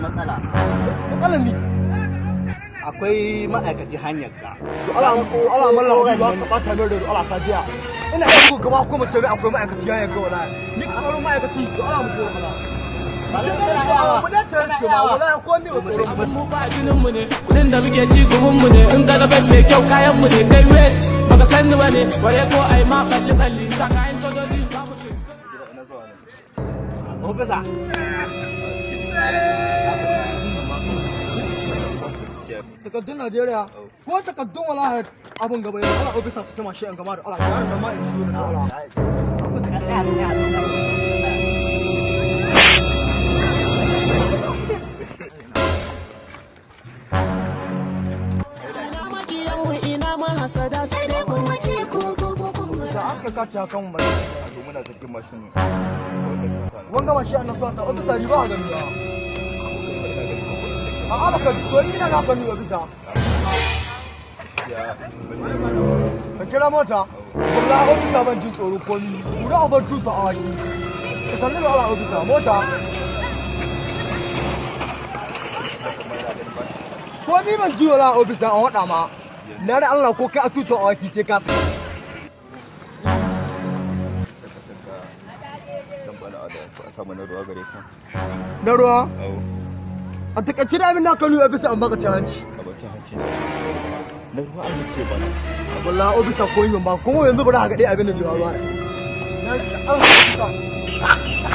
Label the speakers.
Speaker 1: matsala.
Speaker 2: Matsalar ni
Speaker 1: Akwai ma'aikaci hanyar ka.
Speaker 2: ala mallan ba ka bata mai da ala ta jiya ina da ku gaba ko mace akwai ma'aikaci hanyar ka wallahi ni ka karo ma'aikaci to ala mu je mana mu da tantance ma wallahi ko ni wato
Speaker 3: mu ba jinin mu ne kudin da muke ci gumin mu ne in ka ga mai kyau kayan mu ne kai wait baka san ni bane bare ko ai ma kalli sakayin sojoji ba mu ce
Speaker 1: Ofisa.
Speaker 2: takaddun Najeriya ko takaddun wallahi abun gaba yau ala ofisa su kama shi an gama da ala ya da ma in ciwo na ala aka kace hakan mu
Speaker 4: muna cikin mashin
Speaker 2: wanga mashi an nasa ta ofisa riba a gani a abaka to ni na gani ofisa ka kira mota wallahi ofisa ban jin tsoro ko ni kura obar tuta a waki ka sanin da ala ofisa mota ko ni ban ji wala ofisa a wada ma na da Allah ko kai a tuta a waki sai ka na ruwa a takaice da abin da ka nuna bisa an baka cin hanci
Speaker 4: na ruwa an ce bana
Speaker 2: wallahi ofisa ko yin ba kuma yanzu bari haka dai abin da biyo ruwa na Allah